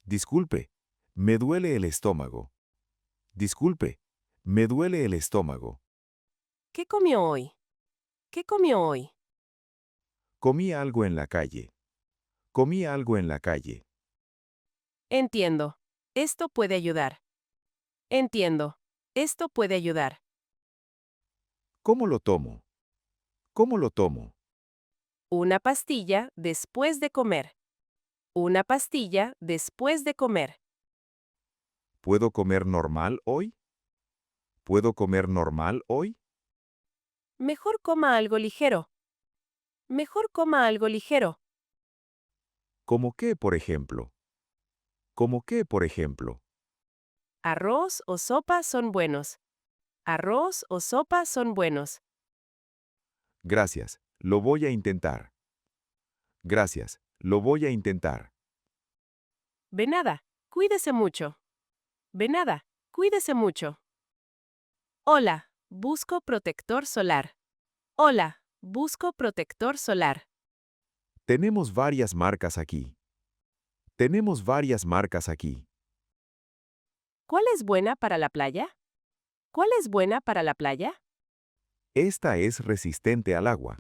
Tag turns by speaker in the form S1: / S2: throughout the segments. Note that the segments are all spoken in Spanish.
S1: Disculpe, me duele el estómago. Disculpe, me duele el estómago.
S2: ¿Qué comió hoy? ¿Qué comió hoy?
S1: Comí algo en la calle. Comí algo en la calle.
S2: Entiendo. Esto puede ayudar. Entiendo. Esto puede ayudar.
S1: ¿Cómo lo tomo? ¿Cómo lo tomo?
S2: Una pastilla después de comer. Una pastilla después de comer.
S1: ¿Puedo comer normal hoy? ¿Puedo comer normal hoy?
S2: Mejor coma algo ligero. Mejor coma algo ligero.
S1: ¿Cómo qué, por ejemplo? ¿Cómo qué, por ejemplo?
S2: Arroz o sopa son buenos. Arroz o sopa son buenos.
S1: Gracias, lo voy a intentar. Gracias, lo voy a intentar.
S2: De nada. Cuídese mucho. De nada. Cuídese mucho. Hola. Busco protector solar. Hola. Busco protector solar.
S1: Tenemos varias marcas aquí. Tenemos varias marcas aquí.
S2: ¿Cuál es buena para la playa? ¿Cuál es buena para la playa?
S1: Esta es resistente al agua.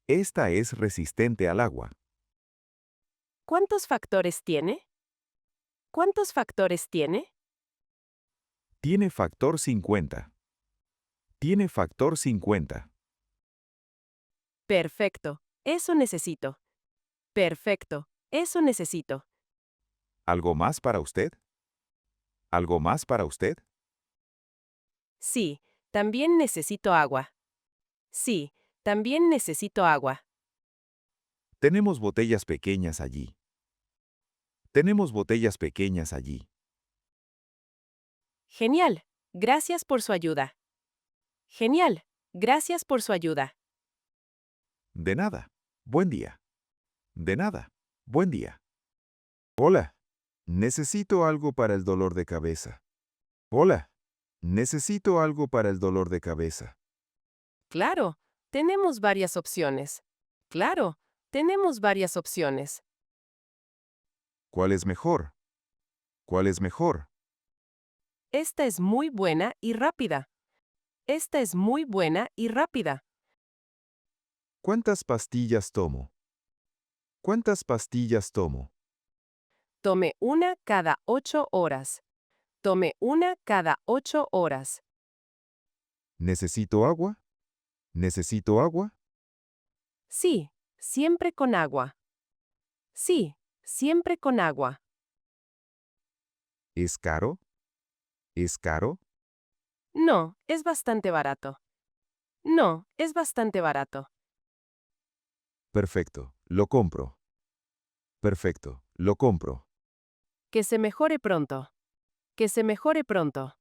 S1: Esta es resistente al agua.
S2: ¿Cuántos factores tiene? ¿Cuántos factores tiene?
S1: Tiene factor 50. Tiene factor 50.
S2: Perfecto. Eso necesito. Perfecto. Eso necesito.
S1: ¿Algo más para usted? ¿Algo más para usted?
S2: Sí, también necesito agua. Sí, también necesito agua.
S1: Tenemos botellas pequeñas allí. Tenemos botellas pequeñas allí.
S2: Genial. Gracias por su ayuda. Genial. Gracias por su ayuda.
S1: De nada. Buen día. De nada. Buen día. Hola. Necesito algo para el dolor de cabeza. Hola. Necesito algo para el dolor de cabeza.
S2: Claro, tenemos varias opciones. Claro, tenemos varias opciones.
S1: ¿Cuál es mejor? ¿Cuál es mejor?
S2: Esta es muy buena y rápida. Esta es muy buena y rápida.
S1: ¿Cuántas pastillas tomo? ¿Cuántas pastillas tomo?
S2: Tome una cada 8 horas. Tome una cada 8 horas.
S1: ¿Necesito agua? ¿Necesito agua?
S2: Sí, siempre con agua. Sí, siempre con agua.
S1: ¿Es caro? ¿Es caro?
S2: No, es bastante barato. No, es bastante barato.
S1: Perfecto, lo compro. Perfecto, lo compro.
S2: Que se mejore pronto. Que se mejore pronto.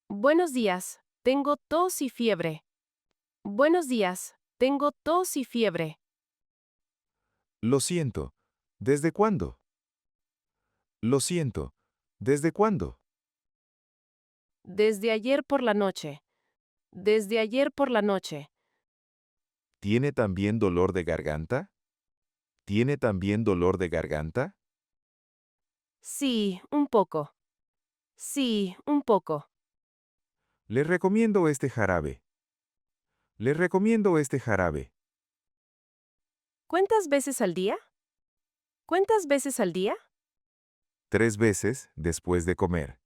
S2: Buenos días, tengo tos y fiebre. Buenos días, tengo tos y fiebre.
S1: Lo siento. ¿Desde cuándo? Lo siento. ¿Desde cuándo?
S2: Desde ayer por la noche. Desde ayer por la noche.
S1: ¿Tiene también dolor de garganta? ¿Tiene también dolor de garganta?
S2: Sí, un poco. Sí, un poco.
S1: Le recomiendo este jarabe. Le recomiendo este jarabe.
S2: ¿Cuántas veces al día? ¿Cuántas veces al día?
S1: 3 veces después de comer.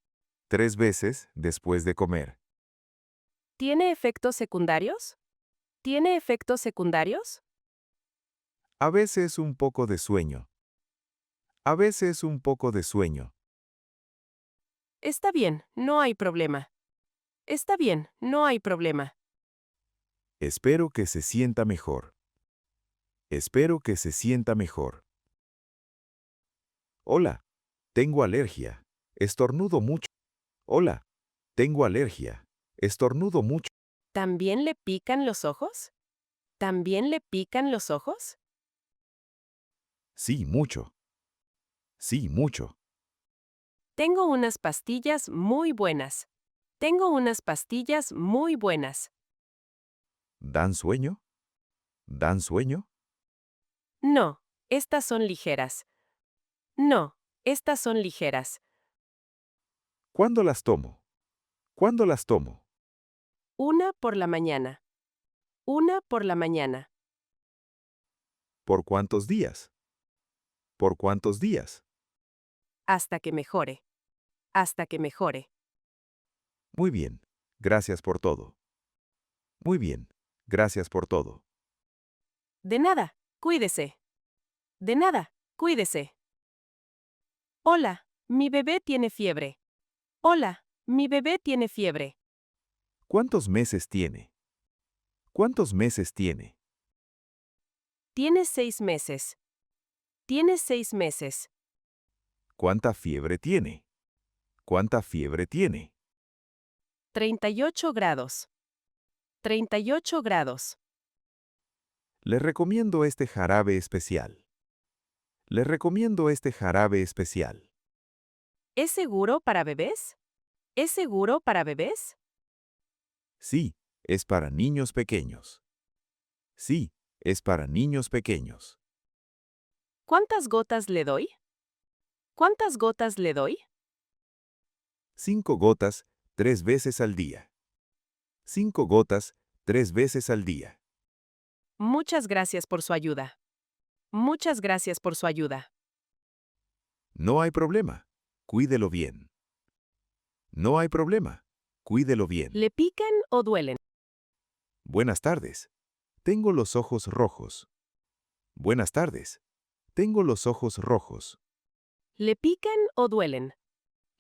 S1: 3 veces después de comer.
S2: ¿Tiene efectos secundarios? ¿Tiene efectos secundarios?
S1: A veces un poco de sueño. A veces un poco de sueño.
S2: Está bien, no hay problema. Está bien, no hay problema.
S1: Espero que se sienta mejor. Espero que se sienta mejor. Hola. Tengo alergia. Estornudo mucho. Hola. Tengo alergia. Estornudo mucho.
S2: ¿También le pican los ojos? ¿También le pican los ojos?
S1: Sí, mucho. Sí, mucho.
S2: Tengo unas pastillas muy buenas. Tengo unas pastillas muy buenas.
S1: ¿Dan sueño? ¿Dan sueño?
S2: No, estas son ligeras. No, Estas son ligeras.
S1: ¿Cuándo las tomo? ¿Cuándo las tomo?
S2: Una por la mañana. Una por la mañana.
S1: ¿Por cuántos días? ¿Por cuántos días?
S2: Hasta que mejore. Hasta que mejore.
S1: Muy bien. Gracias por todo. Muy bien. Gracias por todo.
S2: De nada, cuídese. De nada, cuídese. Hola, mi bebé tiene fiebre. Hola, mi bebé tiene fiebre.
S1: ¿Cuántos meses tiene? ¿Cuántos meses tiene?
S2: Tiene 6 meses. Tiene 6 meses.
S1: ¿Cuánta fiebre tiene? ¿Cuánta fiebre tiene?
S2: 38 grados. 38 grados.
S1: Le recomiendo este jarabe especial. Le recomiendo este jarabe especial.
S2: ¿Es seguro para bebés? ¿Es seguro para bebés?
S1: Sí, es para niños pequeños. Sí, es para niños pequeños.
S2: ¿Cuántas gotas le doy? ¿Cuántas gotas le doy?
S1: 5 gotas, 3 veces al día. 5 gotas, 3 veces al día.
S2: Muchas gracias por su ayuda. Muchas gracias por su ayuda.
S1: No hay problema. Cuídelo bien. No hay problema. Cuídelo bien.
S2: ¿Le pican o duelen?
S1: Buenas tardes. Tengo los ojos rojos. Buenas tardes. Tengo los ojos rojos.
S2: ¿Le pican o duelen?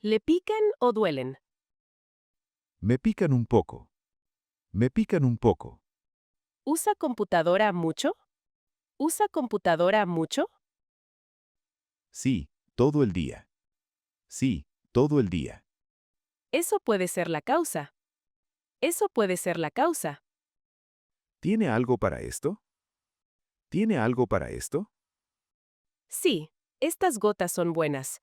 S2: ¿Le pican o duelen?
S1: Me pican un poco. Me pican un poco.
S2: ¿Usa computadora mucho? ¿Usa computadora mucho?
S1: Sí, todo el día. Sí, todo el día.
S2: Eso puede ser la causa. Eso puede ser la causa.
S1: ¿Tiene algo para esto? ¿Tiene algo para esto?
S2: Sí, estas gotas son buenas.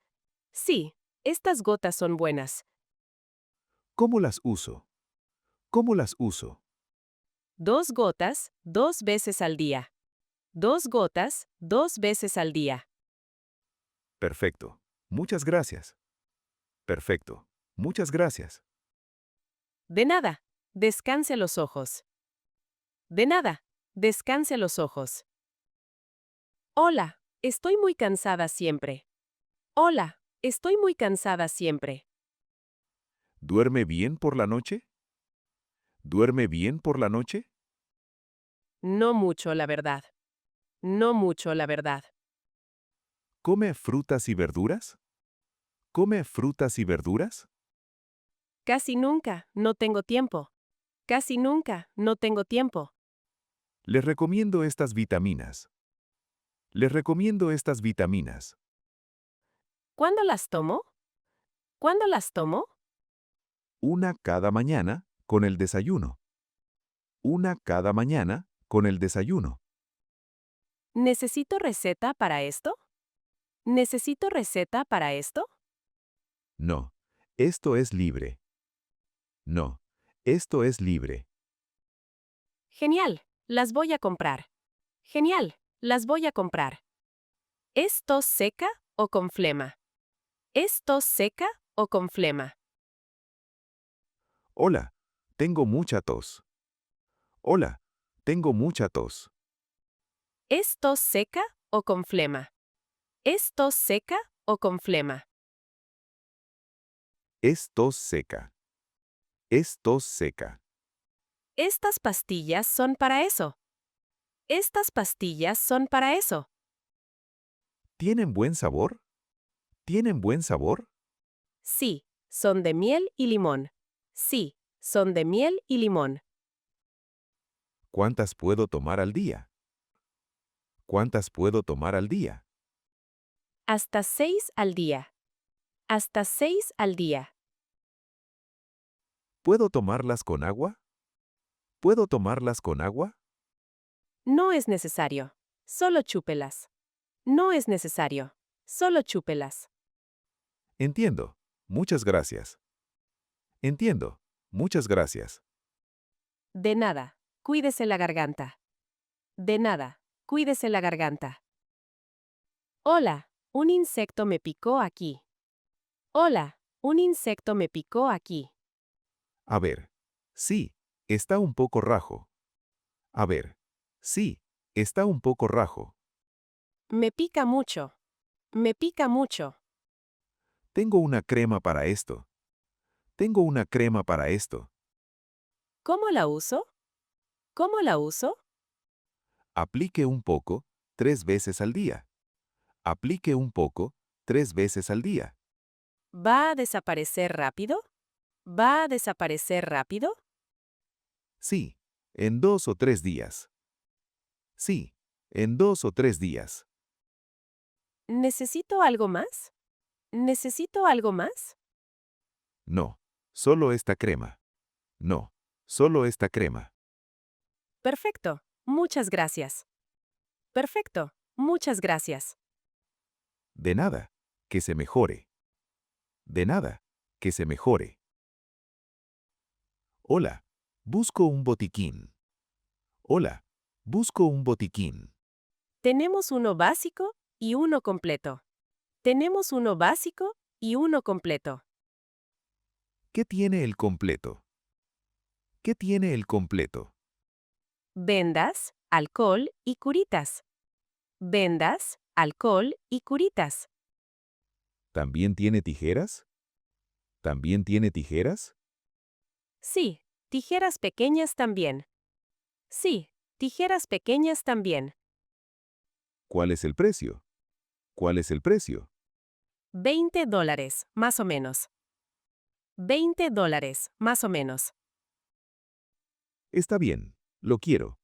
S2: Sí, estas gotas son buenas.
S1: ¿Cómo las uso? ¿Cómo las uso?
S2: 2 gotas, 2 veces al día. 2 gotas, 2 veces al día.
S1: Perfecto. Muchas gracias. Perfecto. Muchas gracias.
S2: De nada. Descanse los ojos. De nada. Descanse los ojos. Hola, estoy muy cansada siempre. Hola, estoy muy cansada siempre.
S1: ¿Duerme bien por la noche? ¿Duerme bien por la noche?
S2: No mucho, la verdad. No mucho, la verdad.
S1: ¿Come frutas y verduras? ¿Come frutas y verduras?
S2: Casi nunca, no tengo tiempo. Casi nunca, no tengo tiempo.
S1: Les recomiendo estas vitaminas. Les recomiendo estas vitaminas.
S2: ¿Cuándo las tomo? ¿Cuándo las tomo?
S1: Una cada mañana con el desayuno. Una cada mañana con el desayuno.
S2: ¿Necesito receta para esto? ¿Necesito receta para esto?
S1: No, esto es libre. No, esto es libre.
S2: Genial, las voy a comprar. Genial, las voy a comprar. ¿Es tos seca o con flema? ¿Es tos seca o con flema?
S1: Hola, tengo mucha tos. Hola, tengo mucha tos.
S2: ¿Es tos seca o con flema? ¿Es tos seca o con flema?
S1: Es tos seca. Es tos seca.
S2: Estas pastillas son para eso. Estas pastillas son para eso.
S1: ¿Tienen buen sabor? ¿Tienen buen sabor?
S2: Sí, son de miel y limón. Sí, son de miel y limón.
S1: ¿Cuántas puedo tomar al día? ¿Cuántas puedo tomar al día?
S2: Hasta 6 al día. Hasta 6 al día.
S1: ¿Puedo tomarlas con agua? ¿Puedo tomarlas con agua?
S2: No es necesario. Solo chúpelas. No es necesario. Solo chúpelas.
S1: Entiendo. Muchas gracias. Entiendo. Muchas gracias.
S2: De nada. Cuídese la garganta. De nada. Cuídese la garganta. Hola, un insecto me picó aquí. Hola, un insecto me picó aquí.
S1: A ver. Sí, está un poco rajo. A ver. Sí, está un poco rajo.
S2: Me pica mucho. Me pica mucho.
S1: Tengo una crema para esto. Tengo una crema para esto.
S2: ¿Cómo la uso? ¿Cómo la uso?
S1: Aplique un poco 3 veces al día. Aplique un poco 3 veces al día.
S2: ¿Va a desaparecer rápido? ¿Va a desaparecer rápido?
S1: Sí, en 2 o 3 días. Sí, en 2 o 3 días.
S2: ¿Necesito algo más? ¿Necesito algo más?
S1: No, solo esta crema. No, solo esta crema.
S2: Perfecto. Muchas gracias. Perfecto. Muchas gracias.
S1: De nada, que se mejore. De nada, que se mejore. Hola, busco un botiquín. Hola, busco un botiquín.
S2: Tenemos uno básico y uno completo. Tenemos uno básico y uno completo.
S1: ¿Qué tiene el completo? ¿Qué tiene el completo?
S2: Vendas, alcohol y curitas. Vendas, alcohol y curitas.
S1: ¿También tiene tijeras? ¿También tiene tijeras?
S2: Sí, tijeras pequeñas también. Sí, tijeras pequeñas también.
S1: ¿Cuál es el precio? ¿Cuál es el precio?
S2: $20, más o menos. $20, más o menos.
S1: Está bien, lo quiero.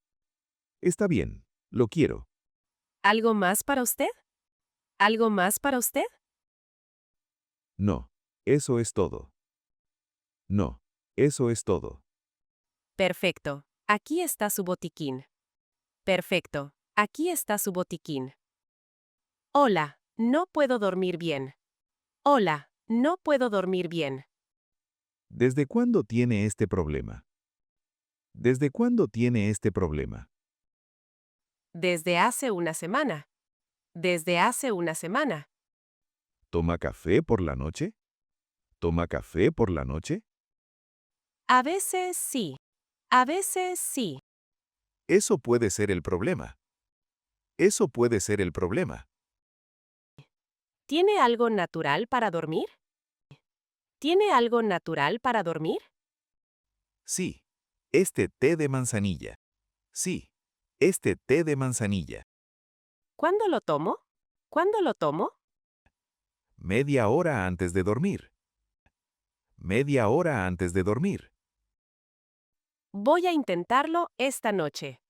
S1: Está bien, lo quiero.
S2: ¿Algo más para usted? ¿Algo más para usted?
S1: No, eso es todo. No, eso es todo.
S2: Perfecto. Aquí está su botiquín. Perfecto. Aquí está su botiquín. Hola, no puedo dormir bien. Hola, no puedo dormir bien.
S1: ¿Desde cuándo tiene este problema? ¿Desde cuándo tiene este problema?
S2: Desde hace una semana. Desde hace una semana.
S1: ¿Toma café por la noche? ¿Toma café por la noche?
S2: A veces sí. A veces sí.
S1: Eso puede ser el problema. Eso puede ser el problema.
S2: ¿Tiene algo natural para dormir? ¿Tiene algo natural para dormir?
S1: Sí, este té de manzanilla. Sí, este té de manzanilla.
S2: ¿Cuándo lo tomo? ¿Cuándo lo tomo?
S1: Media hora antes de dormir. Media hora antes de dormir.
S2: Voy a intentarlo esta noche.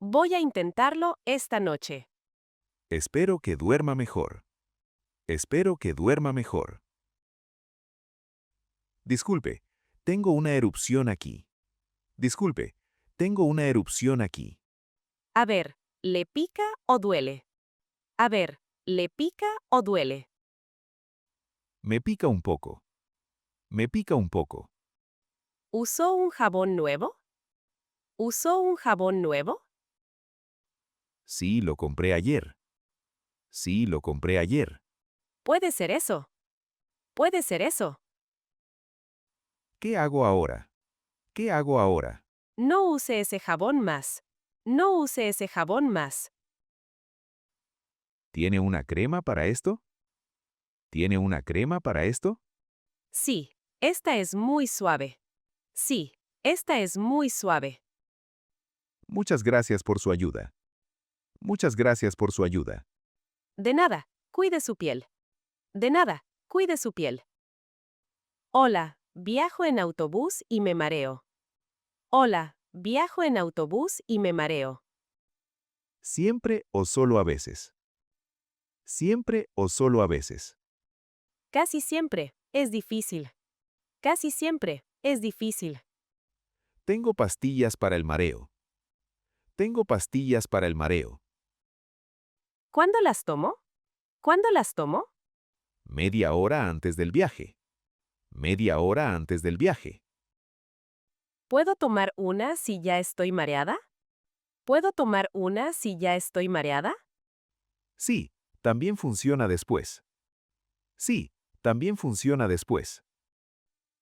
S2: Voy a intentarlo esta noche.
S1: Espero que duerma mejor. Espero que duerma mejor. Disculpe, tengo una erupción aquí. Disculpe, tengo una erupción aquí.
S2: A ver, ¿le pica o duele? A ver, ¿le pica o duele?
S1: Me pica un poco. Me pica un poco.
S2: ¿Usó un jabón nuevo? ¿Usó un jabón nuevo?
S1: Sí, lo compré ayer. Sí, lo compré ayer.
S2: Puede ser eso. Puede ser eso.
S1: ¿Qué hago ahora? ¿Qué hago ahora?
S2: No use ese jabón más. No use ese jabón más.
S1: ¿Tiene una crema para esto? ¿Tiene una crema para esto?
S2: Sí, esta es muy suave. Sí, esta es muy suave.
S1: Muchas gracias por su ayuda. Muchas gracias por su ayuda.
S2: De nada, cuide su piel. De nada, cuide su piel. Hola, viajo en autobús y me mareo. Hola, viajo en autobús y me mareo.
S1: ¿Siempre o solo a veces? ¿Siempre o solo a veces?
S2: Casi siempre, es difícil. Casi siempre, es difícil.
S1: Tengo pastillas para el mareo. Tengo pastillas para el mareo.
S2: ¿Cuándo las tomo? ¿Cuándo las tomo?
S1: Media hora antes del viaje. Media hora antes del viaje.
S2: ¿Puedo tomar una si ya estoy mareada? ¿Puedo tomar una si ya estoy mareada?
S1: Sí, también funciona después. Sí, también funciona después.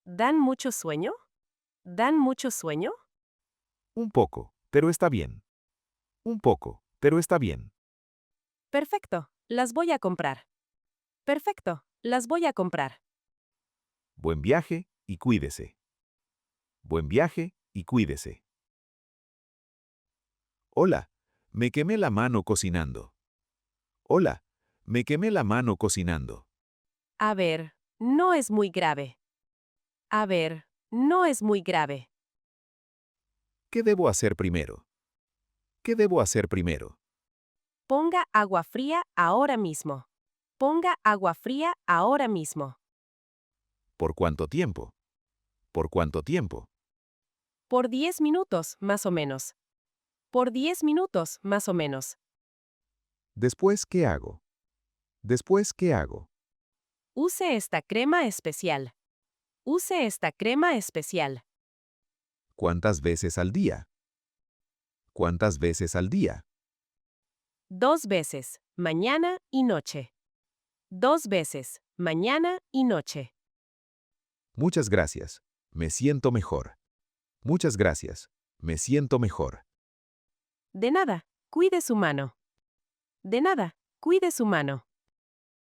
S2: ¿Dan mucho sueño? ¿Dan mucho sueño?
S1: Un poco, pero está bien. Un poco, pero está bien.
S2: Perfecto, las voy a comprar. Perfecto, las voy a comprar.
S1: Buen viaje y cuídese. Buen viaje y cuídese. Hola, me quemé la mano cocinando. Hola, me quemé la mano cocinando.
S2: A ver, no es muy grave. A ver, no es muy grave.
S1: ¿Qué debo hacer primero? ¿Qué debo hacer primero?
S2: Ponga agua fría ahora mismo. Ponga agua fría ahora mismo.
S1: ¿Por cuánto tiempo? ¿Por cuánto tiempo?
S2: Por 10 minutos, más o menos. Por 10 minutos, más o menos.
S1: Después, ¿qué hago? Después, ¿qué hago?
S2: Use esta crema especial. Use esta crema especial.
S1: ¿Cuántas veces al día? ¿Cuántas veces al día?
S2: 2 veces, mañana y noche. 2 veces, mañana y noche.
S1: Muchas gracias. Me siento mejor. Muchas gracias. Me siento mejor.
S2: De nada, cuide su mano. De nada, cuide su mano.